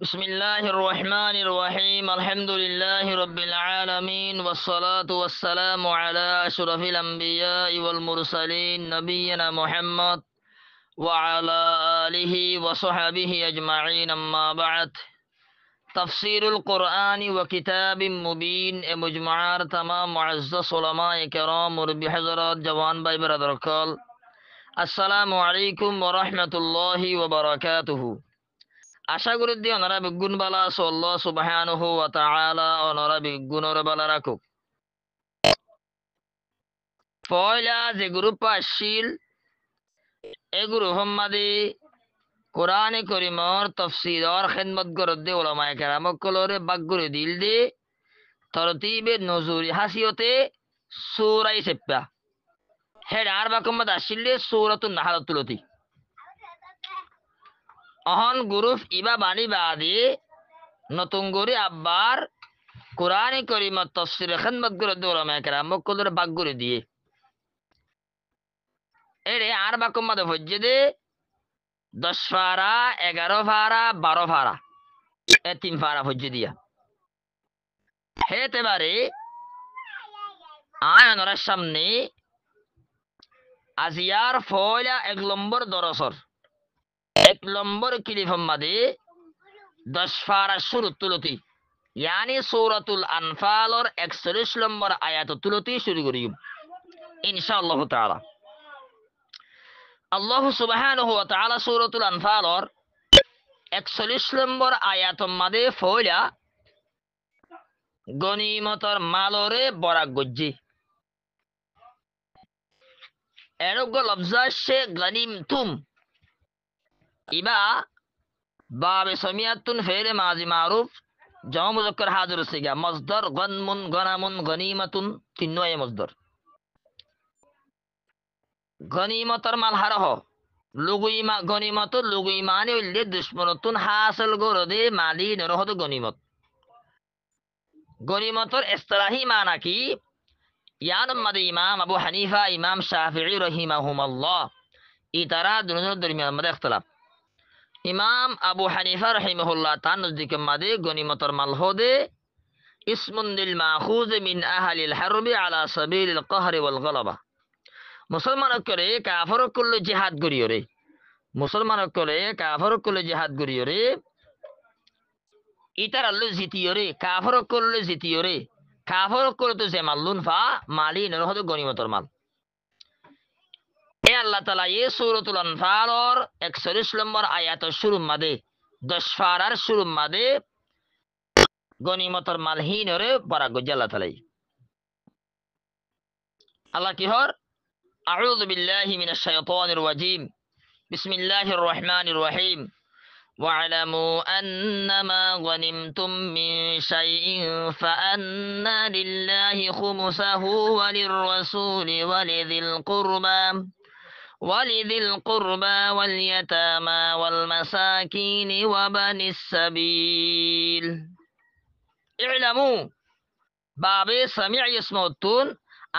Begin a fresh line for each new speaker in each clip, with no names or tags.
بسم الله الرحمن الرحيم الحمد لله رب العالمين والصلاة والسلام على أشرف الأنبياء والمرسلين نبينا محمد وعلى آله وصحبه أجمعين أما بعد تفسير القرآن وكتاب مبين مجموعة تمام معزز علماء كرام مربي حضرات جوان باي برادر السلام عليكم ورحمة الله وبركاته আশা করি দিয়ে ওনারা বিগুণ বালা আল্লাহ সুবহানাহু ওয়া তাআলা ওনারা বিগুণের বালা রাখুক। পয়লা যে গ্রুপ আসছিল এ গ্রুপ মাদি কোরআনে করিমর তফসিরর খেদমত গরদে ওলামায়ে কেরামক কলরে বাগ্গুরে দিল দে তরতিবে নজুরি হাসিয়তে সূরায়ে সেপ্পা হেড আর বাকমত আসছিল সূরাতুন নাহল তুলতি অহন গ্রুপ ইবা বানি বাদি নতুন করে আব্বার কোরআনে করিমত তফসির খেদমত গরদে ওলামায়ে কেরামক কলরে বাগ্গুরে দিয়ে এরে আর বাকম মাদে হজ্জে দে 10 ফারা 11 ফারা 12 ফারা এ 3 ফারা হজ্জে দিয়া হেতে বারে আয়নরের সামনে আজিয়ার ফয়লা 1 নম্বর দরসর 1 নম্বর কিলিফম মাদে 10 ফারা শুরু তুলতি ইয়ানি সূরাতুল আনফালর 41 নম্বর আয়াত তুলতি শুরু করিম ইনশাআল্লাহ তাআলা। আল্লাহ সুবহানাহু ওয়া তাআলা সূরাতুল আনফালর 41 নম্বর আয়াতম মাদে ফয়লা গনিমতর মালরে বরাক গজ্জি এরোগ্য লফজাশে গনিম তুম ইবা বাবে সমিয়াতুন ফেলে মাজি মারুফ জামা মুজাক্কার হাজির সিগা মসদর গনমুন গনামুন গনিমাতুন তিনয়ে মসদর গনিমতর মাল হারহ লুগুইমা গনিমত লুগুইমানে উল্লে দুশ্মনতুন হাসল গরদে মালি নরহদ গনিমত গনিমতর ইসতিলাহি মানা কি ইয়ানম মাদে ইমাম আবু হানিফা ইমাম শাফিঈ রহিমাহুমাল্লাহ ইতারা দুজনের দরমিয়ান মধ্যে ইখতিলাফ। ইমাম আবু হানিফা রহিমাহুল্লাহ তার নজদিকে মাদে গনিমতর মাল হদে ইসমুন লিল মাখুজ মিন আহলিল হারবি আলা সাবিলিল কহরি ওয়াল গলাবা মুসলমানক করে কাফরক করলে জিহাদ করিও রে মুসলমানক করে কাফরক করলে জিহাদ করিও রে ইতার আল্লাহ জিতিও রে কাফরক করলে জিতিও রে কাফরক করে তো যে মাল্লুন ফা মালি নরহদ গনিমতর মাল এ আল্লাহ তাআলা এ সূরাতুল আনফালর 41 নম্বর আয়াতের শুরু মাদে 10 ফারার শুরু মাদে গনিমতর মাল হিনরে বরাক গজ্জে আল্লাহ তাআলা আল্লাহ কি হর আউযু বিল্লাহি মিনাশ শাইতানির রাজিম বিসমিল্লাহির রহমানির রহিম واعلموا أنما غنمتم من شيء فأن لله خمسه وللرسول ولذي القربى واليتامى والمساكين وبن السبيل اعلموا باب سميع يسمعون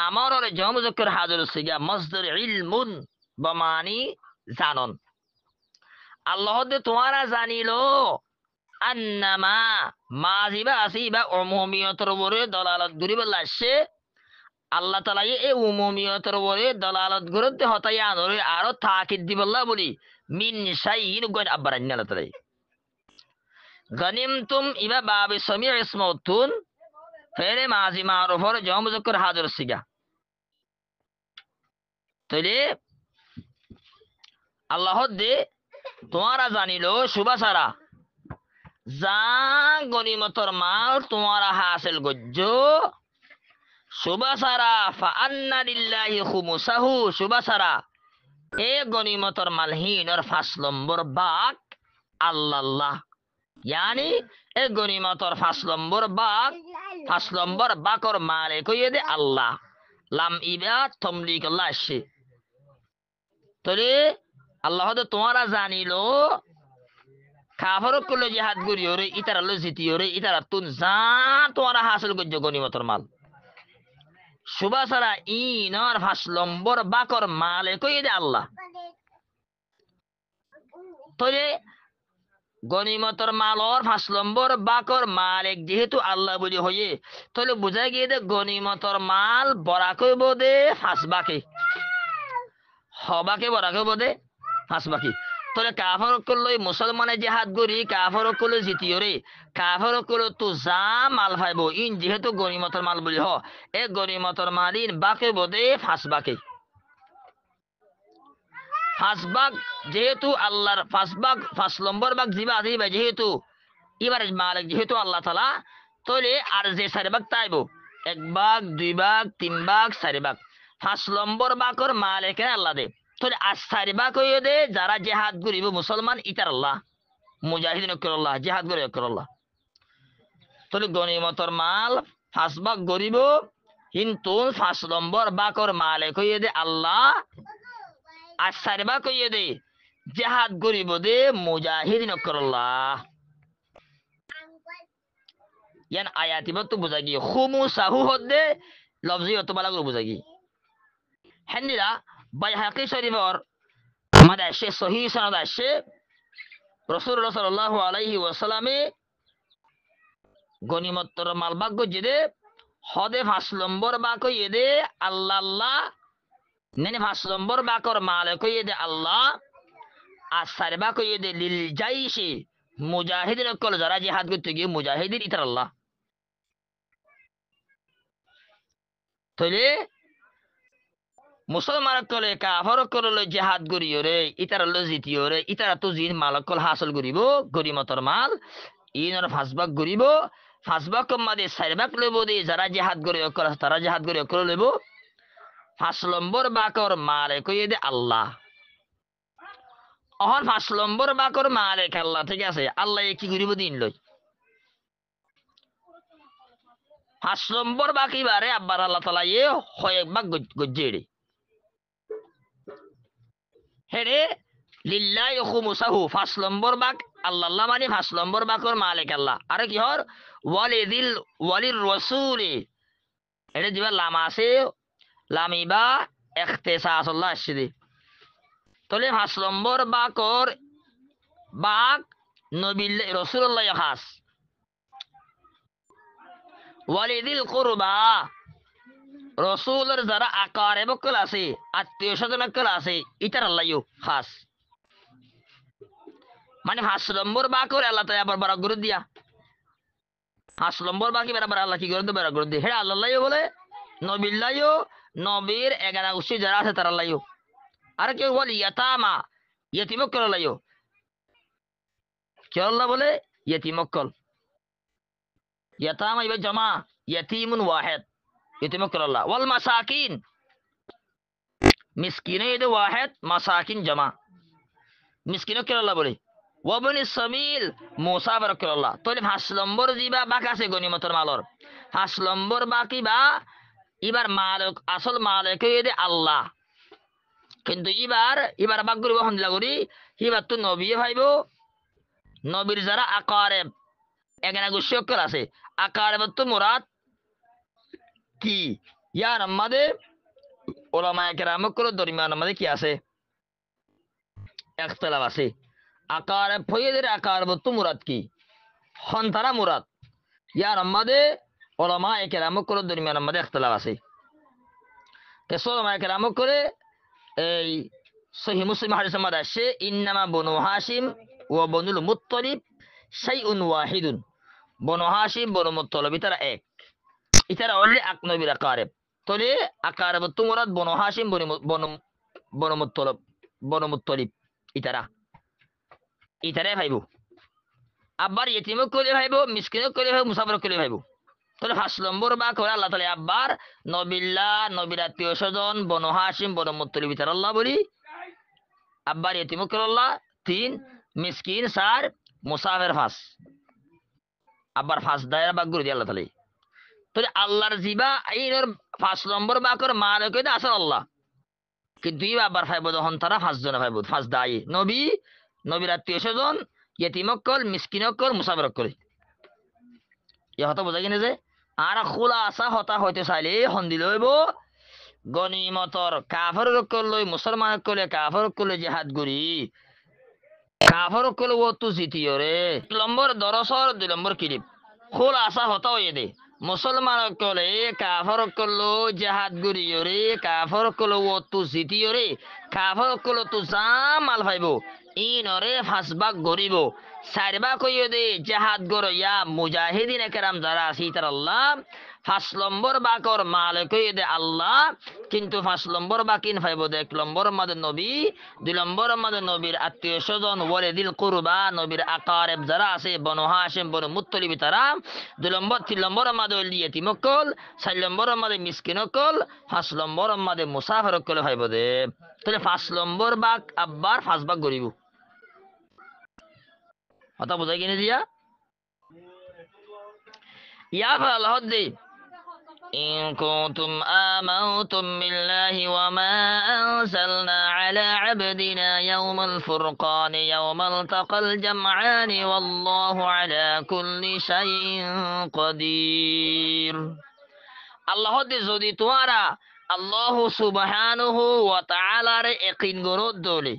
আমার জমা মুজাক্কার হাজির সিগা মসদর ইলমুন বমানি জানন আল্লাহ দে তোমারা জানিলো আন্নামা মাজিবা আসিবা উমুমিয়তর উপরে দলালত গরিব আসছে আল্লাহ তাআলা এই উমুমিয়তর উপরে দলালত গরতে হতাই আনরে আরো তাকিদ দিবল্লাহ বলি মিন শাইইন গন আব্বারান আল্লাহ তাআলা গনিমতুম ইবা বাবে সামি ইসমতুন ফেরে মাজি মারুফর জমা মুজাক্কার হাজির সিগা তাইলে আল্লাহ দে তোমারা জানিলো সুবাসারা যা গনিমতর মাল তোমারা হাসিল গজ্জ সুবাসারা ফাআন্না লিল্লাহি খুমুসাহু সুবাসারা এ গনিমতর মাল হিনর 5 নম্বর বাক আল্লাহ ইয়ানি এ গনিমতর 5 নম্বর বাক 5 নম্বর বাকর মালে কইয়ে দে আল্লাহ লাম ইবা তমলিক আল্লাহ আসে তরে আল্লাহ তো তোমারা জানিলো কাফরক করলে জিহাদ করিও রে ইতার আল্লাহ জিতিও রে ইতার তুন যা তোমারা হাসিল গজ্জ গনিমতর মাল সুবাসারা ইনর 5 নম্বর বাকর মালে কইয়ে দে আল্লাহ তরে গনিমতর মালর 5 নম্বর বাকর মালিক যেহেতু আল্লাহ বলি হয়ে, তাহলে বোঝা গিয়ে দে গনিমতর মাল বরা কইব দে 5 বাকে, হবাকে বরা কইব দে 5 বাকি। তাহলে কাফর করলো মুসলমানে যে হাত গড়ি কাফর করলো জিতিও রে, কাফর করলো তো যা মাল পাইব ইন যেহেতু গনিমতর মাল বলি হ, এ গনিমতর মাল ইন বাকে বোধে 5 বাকে। 5 ভাগ যেহেতু আল্লাহর 5 ভাগ 5 নম্বর ভাগ জিবা আছে যেহেতু এবার মালিক যেহেতু আল্লাহ তালা, তাহলে আর যে 4 ভাগ তাইব 1 ভাগ 2 ভাগ 3 ভাগ 4 ভাগ 5 নম্বর ভাগর মালিকের আল্লাহ দে। তাহলে আর 4 ভাগ হয়ে দে যারা জেহাদ করিব মুসলমান ইতার আল্লাহ, মুজাহিদিন আল্লাহ জেহাদ করে আল্লাহ। তাহলে গনিমতর মাল 5 ভাগ গরিব, কিন্তু 5 নম্বর ভাগর মালিক হয়ে দে আল্লাহ, আর 4 ভাগ হয়ে দে জেহাদ গরিব দে মুজাহিদিন আল্লাহ। ইয়ান আয়াতিবত তো বুঝা গিয়ে খুমু সাহু হদ্দে লফজি অত বালা করে বুঝা গিয়ে হেন্দিরা বাইহাকি শরীফর আমাদের আসে সহি সনদ আসে রাসূলুল্লাহ সাল্লাল্লাহু আলাইহি ওয়াসাল্লামে গনিমতর মাল ভাগ্য যেদে হদে 5 নম্বর বাক ইয়েদে আল্লাহ আল্লাহ নেনে 5 নম্বর বাকর মালিক ইয়েদে আল্লাহ, আর 4 ভাগ ইয়েদে লিল জাইশি মুজাহিদিন কল যারা জিহাদ করতে গিয়ে মুজাহিদিন ইতার আল্লাহ। তাহলে মুসলমান কলে কাফর করলে জেহাদ করিও রে ইতার জিতিও রে ইতারা তো জিন মালকল হাসল করিব গরিমতর মাল ইনর 5 ভাগ করিব, 5 ভাগ মাদে 4 ভাগ লইব দে যারা জেহাদ করে তারা জেহাদ করে লইব। 5 নম্বর বাকর মালিক হইয়ে দে আল্লাহ। অহন 5 নম্বর বাকর মালিক আল্লাহ, ঠিক আছে, আল্লাহ কি করিব দিন লই 5 নম্বর বাকি বারে আব্বার আল্লাহ তালা ইয়ে হয় 1 ভাগ গজ্জেড়ে হেরে লিল্লাহি খুমুসাহু 5 নম্বর ভাগ আল্লাহ মানে 5 নম্বর ভাগর মালিক আল্লাহ। আর কি হর ওয়ালির রাসূলি এটা দিবা লামা আছে লামিবা ইখতিসাস আল্লাহ আসছে। তাহলে 5 নম্বর ভাগর বাঘ নবিল রাসূলুল্লাহ খাস ওয়ালিদিল কুরবা রসুলের যারা আকারে বকল আছে আত্মীয় স্বজন আছে ইটার আল্লাহ খাস। মানে 5 নম্বর বাকর আল্লাহ তাই আবার বারা করে দিয়া 5 নম্বর বাকি বেড়া আল্লাহ কি করে দেবে বারা করে দিয়ে হ্যাঁ আল্লাহ বলে নবিল্লাহ নবীর 11 উসি যারা আছে তার আল্লাহ। আর কেউ বলে ইয়াতামা ইয়তিমক্কল আল্লাহ, কে আল্লাহ বলে ইয়তিমক্কল, ইয়াতামা ইবে জমা ইয়াতিমুন ওয়াহিদ ইয়তিমক্কল আল্লাহ। ওয়াল মাসাকিন মিসকিনে ইদে ওয়াহিদ মাসাকিন জমা মিসকিনকে আল্লাহ বলে। ওয়াবনি সাবিল মুসাফির আল্লাহ। তাহলে 5 নম্বর জিবা বাক আছে গনিমতর মালর 5 নম্বর বাকি বা এবার মালিক আসল মালিক দে আল্লাহ, কিন্তু এবার বাক করিব হন্দিলা করি এবার তো নবী ভাইব নবীর যারা আকারেব এখানে গুষ্যকর আছে আকারেব তো মুরাদ কি ইয়ার আমাদের ওলামায়ে কেরাম করে দরমিয়ান আমাদের কি আছে ইখতিলাফ আছে। আকারে ফয়েদের আকার বত্তু মুরাদ কি হন্তারা মুরাদ ইয়ার আমাদের ওলামায়ে কেরাম করে দরমিয়ান আমাদের ইখতিলাফ আছে। কেসো ওলামায়ে কেরাম করে এই সহি মুসলিম হাদিসের মধ্যে আসে ইন্নামা বনু হাশিম ও বনুল মুত্তালিব শাইউন ওয়াহিদুন, বনু হাশিম বনু মুত্তালিব ইতারা এক, ইতারা অনলি এক নবীর আকারেব। তাহলে আকারেব তো মুরাদ বনু হাশিম বনু মুত্তালিব ইতারাই ভাইব। আব্বার ইয়েতিমক করে ভাইব মিসকিনক করে ভাইব মুসাফিরক করে ভাইব। তাহলে 5 নম্বর বা করে আল্লাহ তাআলা আব্বার নবিল্লাহ নবীর আত্মীয় স্বজন বনু হাশিম বনু মুত্তালিব ইতারা আল্লাহ বলি, আব্বার ইয়েতিমক করে আল্লাহ 3, মিসকিন 4, মুসাফির 5, আব্বার 5 দায়রা বাগ করে দিয়ে আল্লাহ তাআলা। তাহলে আল্লাহর জিবা এইর 5 নম্বর বাকর মালিক হইতে আসল আল্লাহ, কিন্তু আবার ভাইব যখন তারা 5 জনে ভাইব 5 দায়ী নবী নবীর আত্মীয় স্বজন ইয়েতিমক্কল মিসকিনক্কল মুসাফিরক্কল ইয়া হতা বোঝা কিনে যে। আর খোলা আসা হতা হইতে চাইলে সন্ধি লইব গনিমতর কাফর লই মুসলমান কলে কাফর কলে জেহাদ করি কাফর কল ও তু জিতিও রে নম্বর দরসর 2 নম্বর কিলিপ খোল আসা হতা হয়ে দে মুসলমান কলে কাফর কল জাহাদ গুরিও রে কাফর কল ও তু জিতিও রে কাফর কল তু জাম মাল ভাইব ইনরে ফাসবাক গরিব সারবা কইও দে জাহাদ গরইয়া মুজাহিদিন একরাম যারা আছি তার আল্লাহ 5 নম্বর বাকর মালিক কইও দে আল্লাহ কিন্তু 5 নম্বর বাকিন ভাইব দে 1 নম্বর মাদে নবী 2 নম্বর মাদে নবীর আত্মীয় স্বজন ওয়ালিদিল কুরবা নবীর আকারেব যারা আছে বনু হাশিম বনু মুত্তালিব তারা 2 নম্বর 3 নম্বর মাদে ইয়েতিম কল 4 নম্বর মাদে মিসকিন কল 5 নম্বর মাদে মুসাফির কল ভাইব দে তাহলে 5 নম্বর বাক আব্বার 5 ভাগ গরিব কথা বুঝাই কিনে দিয়া ইয়ার ফলে আল্লাহ দে إن كنتم آمنتم بالله وما أنزلنا على عبدنا يوم الفرقان يوم التقى الجمعان والله على كل شيء قدير আল্লাহ দে যদি তোমারা আল্লাহ সুবহানাহু ওয়া তাআলার ইয়াকিন গরো দলে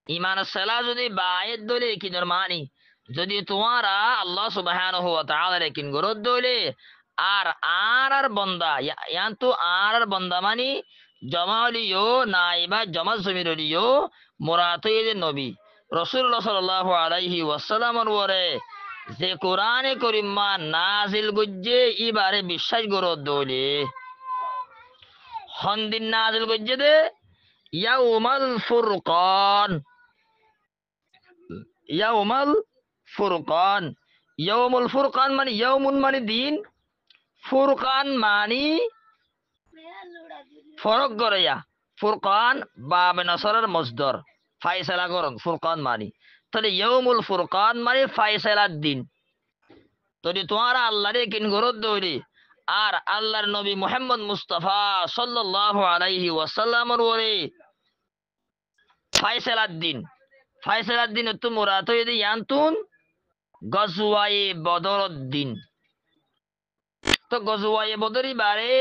ইমান সালা যদি বায়েত দলে কিনর মানি যদি তোমারা আল্লাহ সুবহানাহু ওয়া তাআলার ইয়াকিন গরো দলে আর আর বন্দা ইয়ান তো আর বন্দা মানি জমালিও নাইবা জমা জমিরিও মুরাতিদ নবী রাসূলুল্লাহ সাল্লাল্লাহু আলাইহি ওয়াসাল্লামর ওরে যে কোরআনে করিমা নাজিল গুজ্জে ইবারে বিশ্বাস গরো দলে হন্দিন নাজিল গুজ্জে দে ইয়াউমাল ফুরকান ইয়াউমাল ফুরকান ইয়াউমুল ফুরকান মানে ইয়াউমুন মানে দিন ফুরকান মানে ফরক গড়িয়া ফুরকান বাব নসরের মজদর ফাইসালা গরন ফুরকান মানে তাহলে ইয়াউমুল ফুরকান মানে ফাইসালার দিন যদি তোমারা আল্লাহরে কিন গরত দৌড়ি আর আল্লাহর নবী মুহাম্মদ মুস্তাফা সাল্লাল্লাহু আলাইহি ওয়াসাল্লামর ওরে ফাইসালার দিন ফাইসালার দিন তো মুরাদ হয়ে দি ইয়ান্তুন গজওয়ায়ে বদরর দিন তো গজওয়ায়ে বদরি বারে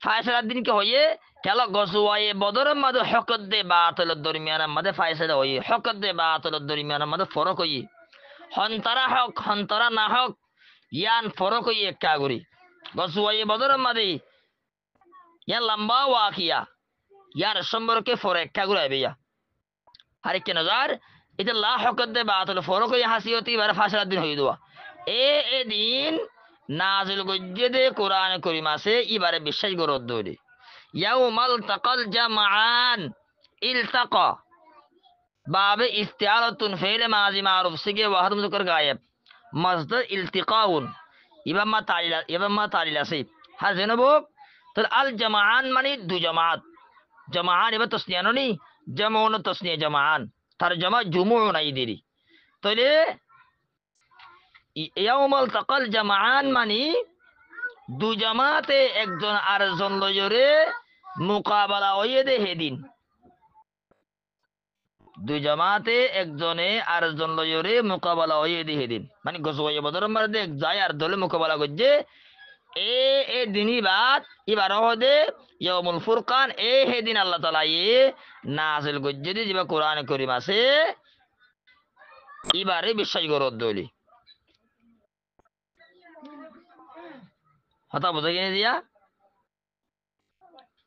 ফাইসালার দিন কে হয়ে কেন গজওয়ায়ে বদরের মাঝে হকত দে বাতিলের দরমিয়ানের মাঝে ফাইসালা হয়ে হকত দে বাতিলের দরমিয়ানের মাঝে ফরক হয়ে হন্তারা হক হন্তারা না হক ইয়ান ফরক হয়ে একটা করি গজওয়ায়ে বদরের মাঝে ইয়ান লম্বা ওয়াকিয়া ইয়ার সম্পর্কে ফরক একটা করে আইবে আর কি নজর এটা লা হকত দে বাতিল ফরক হয়ে হাসিয়তি বারে ফাইসালার দিন হয়ে দেওয়া এ দিন নাজিল গজ্জে দে কোরআন করিম আছে ইবারে বিশ্বাস গরদ দৌড়ে ইয়াউমাল তাকাল জামাআন ইলতাকা বাবে ইস্তিআরাতুন ফিল মাজি মারুফ সিগে ওয়াহদ মুযক্কার গায়েব মাসদার ইলতিকাউন ইবামা তালিল আছে হ্যাঁ জেনব তো আল জামাআন মানে দু জামাত জামাআন এবার তাসনিয়া ননি জামাউন তাসনিয়া জামাআন তার জামা জুমুউন আইদিরি তাহলে ইয়াউমাল তাকাল জামাআন মানে দু জামাতে একজন আরেকজন লয়রে মোকাবেলা হয়ে দে হেদিন দুই জামাতে একজনে আরেকজন লয়রে মোকাবেলা হয়ে দে হেদিন মানে গজওয়ায়ে বদর মধ্যে এক যায় আর দলে মোকাবেলা করছে এ দিনই বাদ এবার হদে ইয়াউমুল ফুরকান হেদিন আল্লাহ তাআলা নাজিল করছে যে কোরআন করিম আছে এবারে বিশ্বাস করত দলি হতা বুঝে কিনে দিয়া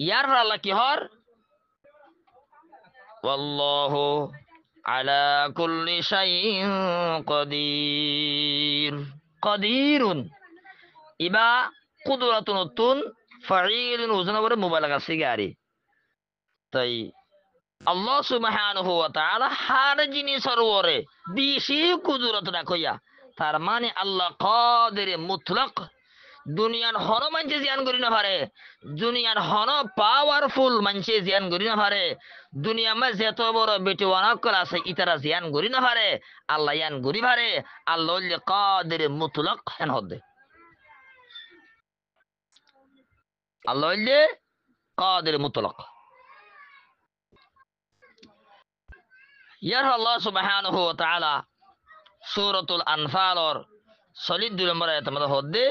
ইয়ার পর আল্লাহ কি হর ওয়াল্লাহু আলা কুল্লি শাইইন কাদির কাদিরুন ইবা কুদরাতুন ফাঈলুন ওজন করে মুবালাগা সিগারি তাই আল্লাহ সুবহানাহু ওয়া তাআলা হার জিনিসের ওরে বেশি কুদরত রাখইয়া তার মানে আল্লাহ কাদির মুতলাক দুনিয়ার হন মানছে জিয়ান করি না পারে দুনিয়ার হন পাওয়ারফুল মানছে জিয়ান করি না পারে দুনিয়া মে যত বড় বেটি ওয়ানাকল আছে ইতারা জিয়ান করি না পারে আল্লাহ ইয়ান করি পারে আল্লাহ কাদির মুতলাক হেন হদে আল্লাহ কাদির মুতলাক ইয়ার আল্লাহ সুবহানাহু ওয়া তাআলা সূরাতুল আনফালর 2 নম্বর আয়াতের মধ্যে হদে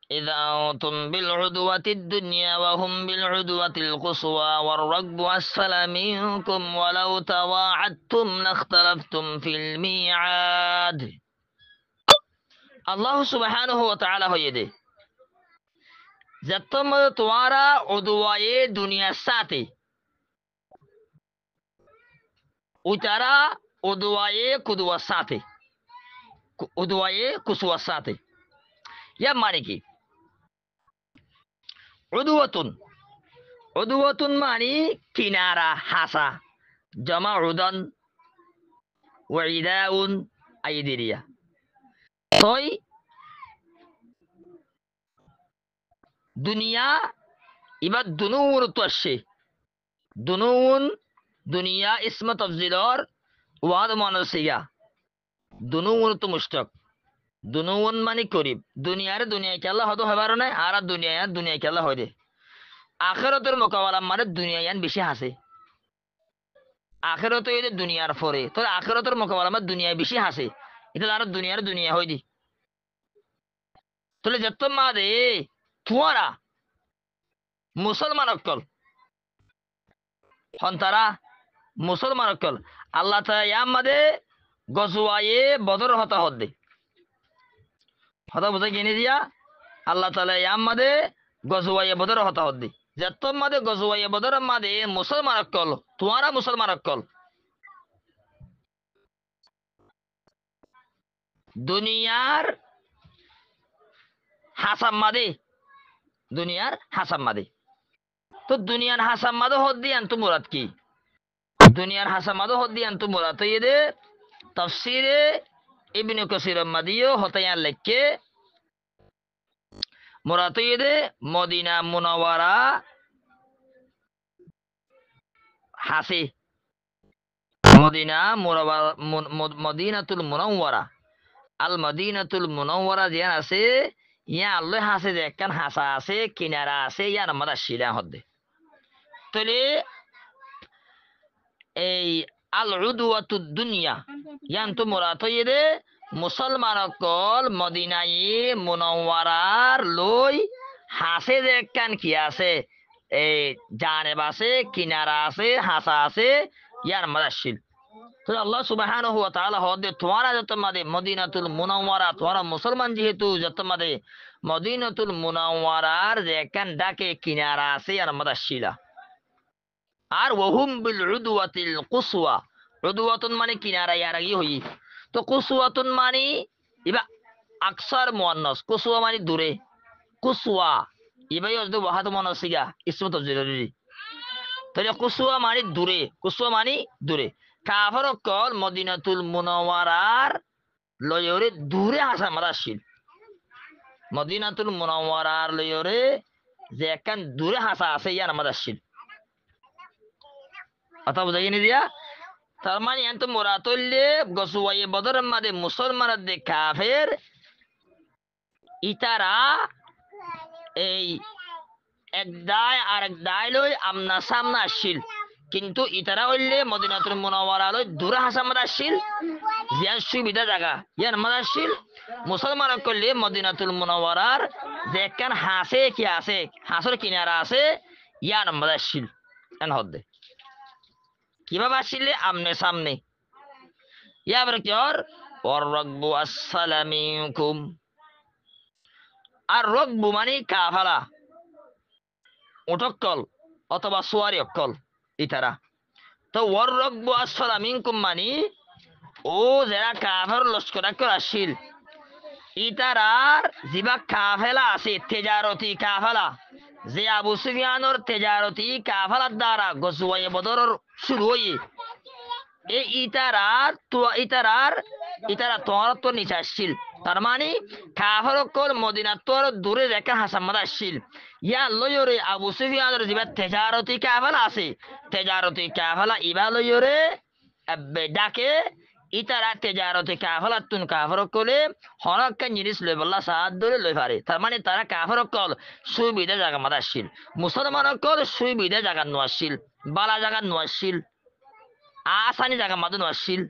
إذا أنتم بالعدوة الدنيا وهم بالعدوة القصوى والركب أسفل منكم ولو تواعدتم لاختلفتم في الميعاد. আল্লাহ সুবহানাহু ওয়া তাআলা হয়ে দে যতম তোমারা উদওয়ায়ে দুনিয়ার সাথে উতারা উদওয়ায়ে কুদওয়ার সাথে উদওয়ায়ে কুসওয়ার সাথে ইয়া মানে কি উদওয়াতুন উদওয়াতুন মানে কিনারা হাসা জমা উদান ওয়াইদাউন আইদিরিয়া তই দুনিয়া এবার দুনুন তো আসছে দুনুন দুনিয়া ইসমা তফজিলর ওয়াদ মানসিয়া দুনুন তো মুশতাক দুনুন মানে করিব দুনিয়ার দুনিয়ায় কেল্লা হতো হবার না আর দুনিয়ায় কেল্লা হয় দে আখেরাতের মোকাবেলা মানে দুনিয়ায়ান বেশি হাসে আখেরাতে এই যে দুনিয়ার পরে তো আখেরাতের মোকাবেলা মানে দুনিয়ায় বেশি হাসে এটা আর দুনিয়া হয় দি তাহলে যত মা দে তুয়ারা মুসলমান অক্কল হন্তারা মুসলমান অক্কল আল্লাহ তাআলা মাদে গজওয়ায়ে বদর হতা হদ্দে হতা বুঝে কিনে দিয়া আল্লাহ তাআলা মাদে গজওয়ায়ে বদর হতা হদ্দে যত মাদে গজওয়ায়ে বদর মাদে মুসলমান অক্কল তুয়ারা মুসলমান অক্কল দুনিয়ার হাসাম মাদে দুনিয়ার হাসাম মাদে তো দুনিয়ার হাসাম মাদে হদ দিয়ান তো মুরাদ কি দুনিয়ার হাসাম মাদে হদ দিয়ান তো মুরাদ তো এদে তাফসিরে ইবনে কাসির মাদিও হতায়ান লেখকে মুরাদ তো এদে মদিনা মুনাওয়ারা হাসে মদিনাতুল মুনাওয়ারা আল মদিনাতুল মুনাওয়ারা যেন আছে ইয়া আল্লাহ হাসে যে একখান হাসা আছে কিনারা আছে ইয়ার মাদা শিলা হদ্দে তাহলে এই আল উদওয়াতুদ দুনিয়া ইয়ান তো মুরাদ হইদে মুসলমান অকল মদিনায় মুনাওয়ারার লই হাসে যে একখান কি আছে এই জানেব আছে কিনারা আছে হাসা আছে ইয়ার মাদা শিল তো আল্লাহ সুবহানাহু ওয়া তাআলা হদে তোমারা যত মাদে মদিনাতুল মুনাওয়ারা তোমারা মুসলমান যেহেতু যত মাদে মদিনাতুল মুনাওয়ারার যে একখান ডাকে কিনারা আছে আর মাদা শিলা আর ওহুম বিল উদওয়াতিল কুসওয়া উদওয়াতুন মানে কিনারা ইয়ার আগে হই তো কুসওয়াতুন মানে ইবা আকসার মুয়ান্নাস কুসওয়া মানে দূরে কুসওয়া ইবাই হযরত ওয়াহাদ মুনাসিগা ইসমত তফজিলি তাহলে কুসওয়া মানে দূরে কুসওয়া মানে দূরে কাফর কল মদিনাতুল মুনাওয়ারার লয়রে দূরে আসা মাদাশিল মদিনাতুল মুনাওয়ারার লয়রে যে একখান দূরে হাসা আছে ইয়ার মাদাশিল কথা বুঝাই নি দিয়া তার মানে এত মোরাতল্লে গসওয়ায়ে বদর মাদে মুসলমানদের দে কাফের ইতারা এই এক দায় আর এক দায় লই আমনা সামনা আসিল কিন্তু ইতারা হইলে মদিনাতুল মুনাওয়ারা লই দূরে হাসা মাদাশিল জিয়ার সুবিধা জায়গা ইয়ার মাদাশিল মুসলমান করলে মদিনাতুল মুনাওয়ারার যে একখান হাসে কি আছে হাসর কিনারা আছে ইয়ার মাদাশিল এন হদ্দে কিভাবে আসলে আমনে সামনে ইয়াবার কি ওর রকবু আসসালামিকুম আর রকবু মানে কাফালা উটক্কল অথবা সোয়ারি অক্কল ইতারা তো ওর রকবু আসসালামিকুম মানে ও যারা কাফের লস্কর আসিল ইতারার জিবা কাফেলা আছে তেজারতি কাফেলা যে আবু সুফিয়ানোর তেজারতি কাফেলার দ্বারা গজওয়ায়ে বদর শুরু হয়ে এই ইতারা তোর তো নিচে আসছিল তার মানে কাফের কল মদিনা তোর দূরে রেখা হাসামাদ আসছিল ইয়া লয়রে আবু সুফিয়ানোর জিবা তেজারতি কাফেলা আছে তেজারতি কাফেলা ইবা লয়রে ডাকে ইতারা তেজারতে কাফেলা তুন কাফের কলে হনক্কা জিনিস লই বল্লা সাহায্য ধরে লই পারে তার মানে তারা কাফের কল সুবিধা জায়গা মাদ আসছিল মুসলমান কল সুবিধা জায়গা নো আসছিল বালা জায়গা নো আসছিল আসানি জায়গা মাদ নো আসছিল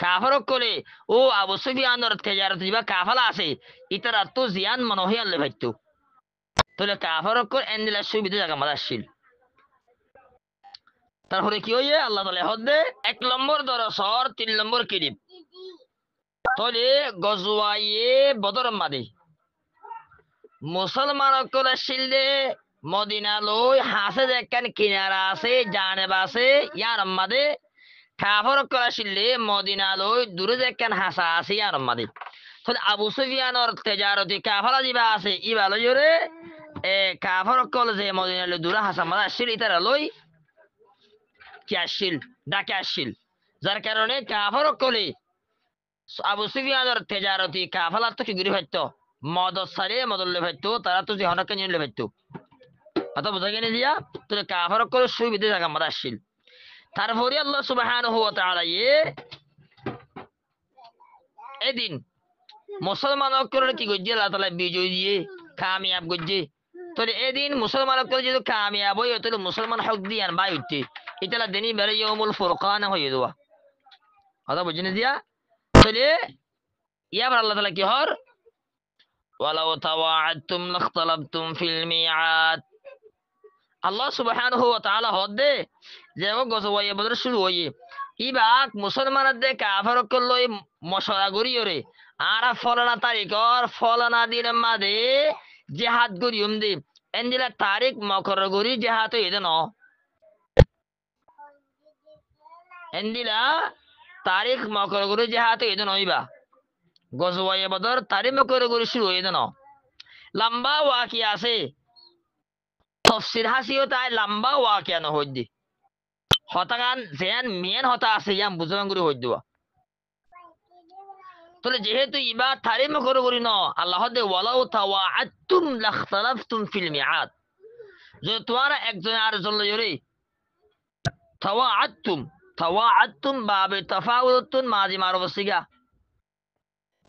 কাফারক করে ও আবু সুফিয়ানর তেজারত দিবা কাফালা আছে ইতারা তো জিয়ান মনহি আল্লে ভাইতো তাহলে কাফারক করে এন্দিলা সুবিধা জায়গা মাদা আসছিল তারপরে কি হইয়ে আল্লাহ তাআলা হদে 1 নম্বর দরসর 3 নম্বর কিরিব তাহলে গজওয়ায়ে বদর মাদে মুসলমান করে শিলদে মদিনা লই হাসে দেখেন কিনারা আছে জানেব আছে ইয়ার মাদে কাফর করে শিলদে মদিনা লই দূরে দেখেন হাসা আছে ইয়ার মাদে তাহলে আবু সুফিয়ানর তেজারতি কাফালা দিবা আছে ইবা লইরে কাফর কল যে মদিনা লই দূরে হাসা মাদা শিল ইতারা লই কি আসিল ডাকে আসিল যার কারণে কাফর কলে আবু সুফিয়ানের তেজারতি কাফালা তো কি গিরি হইতো মদত সারে মদল্লে হইতো তারা তো জিহানকে নিলে হইতো কথা বুঝা গেনি দিয়া তোর কাফার করে সুবিধা জায়গা মাদা আসিল তারপরে আল্লাহ সুবহানাহু ওয়া তাআলা এদিন মুসলমান করে কি গজ্জে আল্লাহ তাআলা বিজয় দিয়ে কামিয়াব গজ্জে তোর এদিন মুসলমান করে যদি কামিয়াব হই তাহলে মুসলমান হক দিয়ান বাই হইতে ইতালা দিনই বেরে ইয়াউমুল ফুরকান হয়ে দেওয়া কথা বুঝিনি দিয়া তাহলে ইয়াবার আল্লাহ তাআলা কি হর ওয়ালাউ তাওয়াআদতুম লাখতালাফতুম ফিল মিআদ আল্লাহ সুবহানাহু ওয়া তাআলা হদে যে গজওয়ায়ে বদর শুরু হইয়ে ইবাক মুসলমানদের কাফার কলই মশলা গরিয়রে আরা ফলনা তারিখর ফলনা দিন মাদে জিহাদ গরিয়ম দে এন্দিলা তারিখ মকর গরি জিহাদ হইদে ন এন্দিলা তারিখ মকর গরি জিহাদ হইদে নইবা গজওয়ায়ে বদর তারিখ মকর গরি শুরু হইদে ন লম্বা ওয়াকি আছে তফসির হাসিও তাই লম্বা ওয়াকিয়া ন হইদি হতাগান যেন মেন হতা আছে ইয়াম বুঝান করে হই দেওয়া তাহলে যেহেতু ইবা তারিম করে করি ন আল্লাহ দে ওয়ালাউ তাওয়াআদতুম লাখতালাফতুম ফিল মিআদ যে তোমরা একজন আর জন লইরে তাওয়াআদতুম তাওয়াআদতুম বাবে তাফাউলতুন মাজি মারুফ সিগা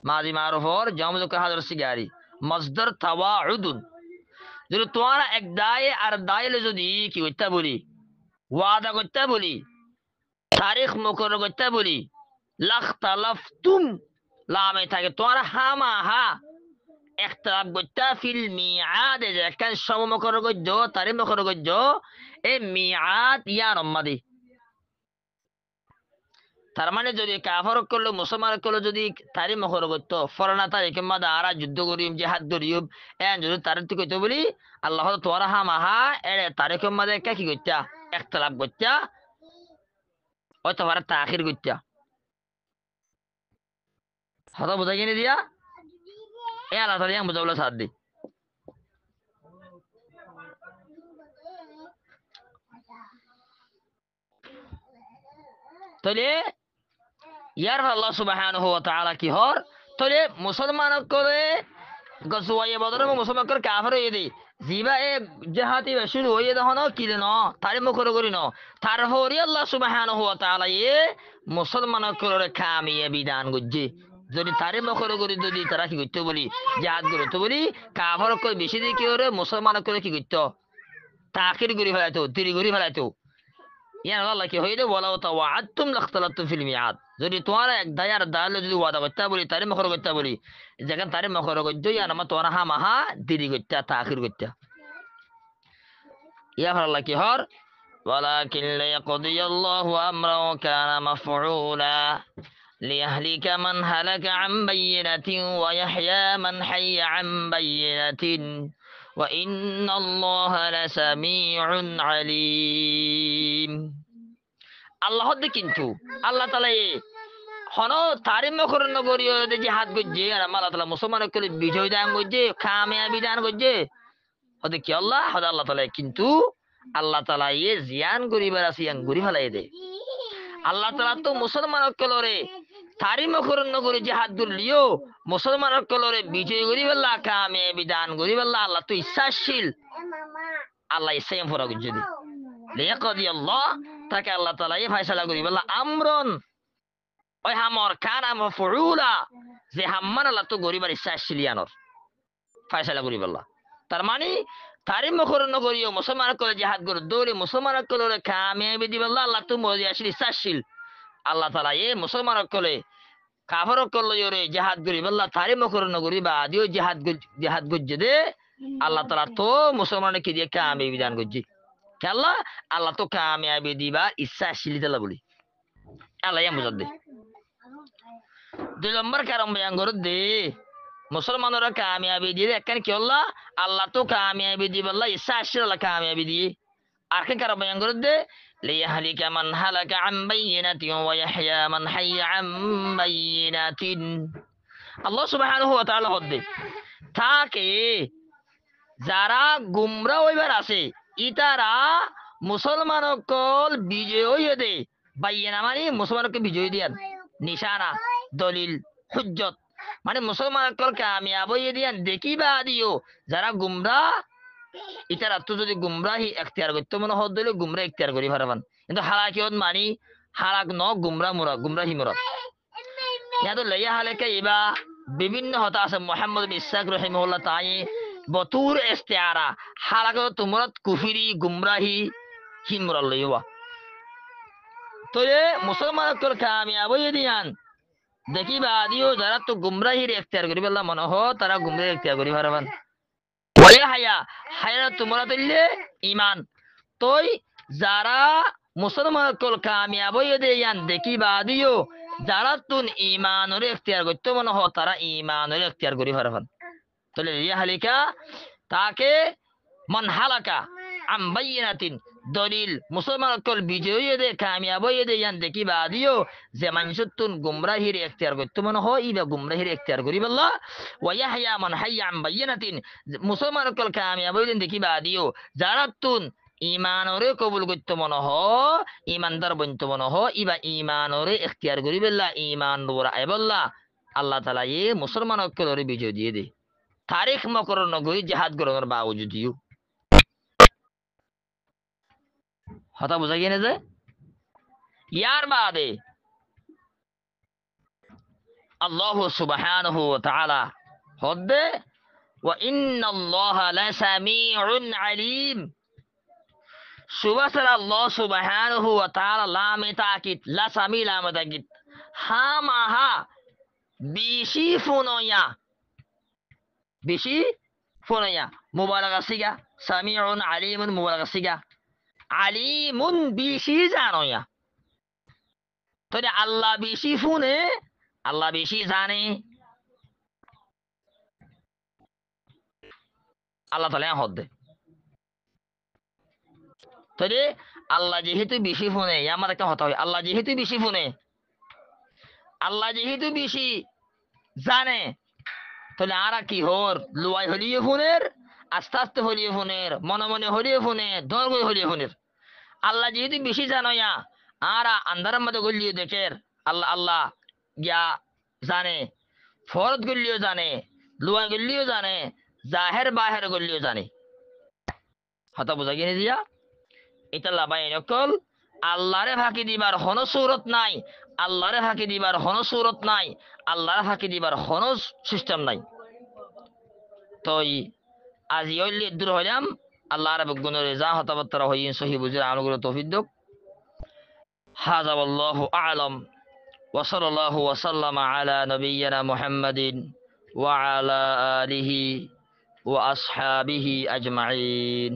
মাজি মারুফর জামু কে হাজার সিগারি মসদর তাওয়াউদুন যদি তোমরা এক দায়ে আর দায়ে যদি কি হইতা বলি ওয়াদা করতে বলি তারিখ মুকরর করতে বলি লাখতালাফতুম লামে থাকে তোমরা হামা হা ইখতিলাফ করতে ফিল মিআদ যেখান সম মুকরর করজ তারিখ মুকরর করজ এই মিআদ ইয়া রমাদি তার মানে যদি কাফর করলো মুসলমান করলো যদি তারিখ মুকরর করতো ফরনা তারিখ মাদা আরা যুদ্ধ করিম জিহাদ করিম এন যদি তারিখ কইতো বলি আল্লাহ তোমরা হামা হা এ তারিখ মাদে কি করতা ইখতিলাফ করতা অথবা তাখির করতা হতা বুঝা কিনে দিয়া এ আল্লাহ তাআলা ইয়াং বুঝাবলা সাথ দি তাহলে ইয়ার আল্লাহ সুবহানাহু ওয়া তাআলা কি হর তাহলে মুসলমান করে গজওয়ায়ে বদর মুসলমান করে কাফের হয়ে দে জিবা এ জাহাতি শুরু হয়ে দহন কিলে ন তারে মুখর করি ন তারপরে আল্লাহ সুবহানাহু ওয়া তাআলা মুসলমান করে কামিয়ে বিধান গজ্জে যদি তারে মুখর করি যদি তারা কি করতে বলি জাহাদ করতে বলি কাফের করে বেশি দিয়ে কি করে মুসলমান করে কি করতে তাকির গরি ফেলাইতো তিরি গরি ফেলাইতো ইয়ান আল্লাহ কি হইলে ওয়ালাউ তাওয়াআদতুম লাখতালাফতুম ফিল মিআদ যদি তোমরা এক দায়ার দালে যদি ওয়াদা করতে বলি তারে মুখর করতে বলি যেখান তারে মুখর করতে ইয়ান আমা তোমরা হা মাহা দেরি করতে তাখির করতে ইয়া আল্লাহ কি হর ওয়ালাকিন লিয়াকদিয়াল্লাহু আমরাও কানা মাফউলা ليهلك من هلك عن بينة ويحيى من حي عن بينة وإن الله لسميع عليم আল্লাহ দে কিন্তু আল্লাহ তাআলা হন তারিম করে নগরীয় যে হাত গজ্জে আর আল্লাহ তাআলা মুসলমান করে বিজয় দান গজ্জে কামিয়াবি দান গজ্জে ওদে কি আল্লাহ আল্লাহ তাআলা কিন্তু আল্লাহ তাআলা জিয়ান গরিবার আছে ইয়ান গরি ফেলাই দে আল্লাহ তাআলা তো মুসলমান কলরে তারিম করে নগরী যে হাত ধরলিও মুসলমান কলরে বিজয় গরিবাল্লাহ কামিয়াবি দান গরিবাল্লাহ আল্লাহ তো ইচ্ছাশীল আল্লাহ ইচ্ছায় পুরা গজ্জে দে লিয়াকদি আল্লাহ তাকে আল্লাহ তাআলা ফয়সালা গরিবাল্লাহ আমরন ওই হামর কানা মাফউলা যে হাম্মান আল্লাহ তো গরিবার ইচ্ছাশীল ইয়ানর ফয়সালা গরিবাল্লাহ তার মানে তারিম করে নগরীয় মুসলমান করে জিহাদ করে দৌড়ে মুসলমান করে কামিয়াবি দিবাল্লাহ আল্লাহ তো মরিয়াশীল ইচ্ছাশীল আল্লাহ তাআলা এ মুসলমান কলে কাফর কল ইরে জিহাদ করি বল্লা তারে মকর নগরি বা দিও জিহাদ গজ্জে দে আল্লাহ তাআলা তো মুসলমানকে কি দিয়ে কামে বিধান গজ্জি কেল্লা আল্লাহ তো কামিয়াবি দিবা ইচ্ছা শিলিতালা বলি আল্লাহ ইয়া মুজাদ্দে 2 নম্বর কারণ বয়ান করত দে মুসলমানরা কামিয়াবি দিয়ে একখান কি আল্লাহ আল্লাহ তো কামিয়াবি দি বল্লা ইচ্ছা শিলালা কামিয়াবি দিয়ে আর কেন কারণ বয়ান করত দে লিয়াহলিকা মান হালাকা আন বাইয়িনাতিন ওয়া ইয়াহইয়া মান হাইয়া আন বাইয়িনাতিন আল্লাহ সুবহানাহু ওয়া তাআলা হদ্দে তাকে যারা গুমরা হইবার আছে ইতারা মুসলমান কল বিজয় হইয়ে দে বাইয়েনা মানে মুসলমানকে বিজয় দিয়ান নিশানা দলিল হুজ্জত মানে মুসলমান কল কামিয়াব হইয়ে দিয়ান দেখিবা দিও যারা গুমরা ইতারা তো যদি গুমরাহি এখতিয়ার করতে মনে হদ দিলে গুমরা এখতিয়ার করি পারবান কিন্তু হালাকিয়ত মানি হালাক ন গুমরা মুরা গুমরাহি মুরা ইয়াতো লইয়া হালেকে ইবা বিভিন্ন হতা আছে মোহাম্মদ বিন ইসহাক রহিমাহুল্লাহ তাই বতুর ইস্তিআরা হালাকে তুমরাত কুফরি গুমরাহি হিমরা লইবা তো এ মুসলমান কল কামিয়াব হইয়ে দিয়ান দেখিবা দিও যারা তো গুমরাহির এখতিয়ার করি বললা মনে হ তারা গুমরাহি এখতিয়ার করি পারবান ওয়া হায়া হায়া তোমরা দিলে ইমান তোই যারা মুসলমান কল কামিয়াব হইয়ে দিয়ান দেখিবা দিও যারা তুন ইমানের এখতিয়ার করতে মনে হ তারা ইমানের এখতিয়ার করি পারবান তাহলে ইয়া হালিকা তাকে মান হালাকা আম বাইয়িনাতিন দলিল মুসলমান কল বিজয় দে কামিয়াব হইয়ে দে ইয়ান দেখিবা দিও যে মানুষতুন গুমরাহির এখতিয়ার করতে মনে হয় ইবা গুমরাহির এখতিয়ার করি বল্লা ওয়া ইয়াহইয়া মান হাইয়া আম বাইয়িনাতিন মুসলমান কল কামিয়াব হইয়ে দেখিবা দিও যারা তুন ইমানরে কবুল করতে মনে হ ইমানদার বনতে মনে হ ইবা ইমানরে এখতিয়ার করি বল্লা ইমান দোরা এ বল্লা আল্লাহ তাআলা এ মুসলমান কলরে বিজয় দিয়ে দে তারিখ মকর নগরী জিহাদ গ্রহণের বাউজুদিও হতা বোঝা গিয়ে যে ইয়ার বাদে আল্লাহ সুবহানাহু ওয়া তাআলা হদ্দে ওয়া ইন্নাল্লাহা লাসামিউন আলিম সুবহান আল্লাহ সুবহানাহু ওয়া তাআলা লাম তাকিদ লাসামি লাম তাকিদ হা মাহা বিশি ফুনয়া বেশি ফোনাইয়া মুবালাগা সিগা সামিউন আলিমুন মুবালাগা সিগা আলিমুন বেশি জানোয়া তাহলে আল্লাহ বেশি ফুনে আল্লাহ বেশি জানে আল্লাহ তাআলা হদ্দে তাহলে আল্লাহ যেহেতু বেশি ফুনে আমার একটা হতা হয় আল্লাহ যেহেতু বেশি ফুনে আল্লাহ যেহেতু বেশি জানে তাহলে আরা কি হর লুয়াই হলিয়ে ফোনের আস্তে আস্তে হলিয়ে ফোনের মনে মনে হলিয়ে ফোনে দর্গ হলিয়ে ফোনের আল্লাহ যেহেতু বেশি জানোয়া আরা আন্ধারের মধ্যে গলিয়ে দেখের আল্লাহ আল্লাহ গিয়া জানে ফরদ গলিও জানে লুয়া গলিও জানে জাহের বাহের গলিও জানে হতা বোঝা গিয়ে দিয়া এটা লাভাই নকল আল্লাহরে ফাঁকি দিবার হন সূরত নাই আল্লাহরে ফাঁকি দিবার হন সূরত নাই আল্লাহরে ফাঁকি দিবার হন সিস্টেম নাই তোই আজি হইলে দূর হইলাম আল্লাহ রাব্বুল গুণের রেজা হতাবত্তরা হইন সহি বুঝে আমলগুলো তৌফিক দাও হাযা ওয়াল্লাহু আ'লাম ওয়া সাল্লাল্লাহু ওয়া সাল্লামা আলা নাবিয়্যিনা মুহাম্মাদিন ওয়া আলা আলিহি ওয়া আসহাবিহি আজমাইন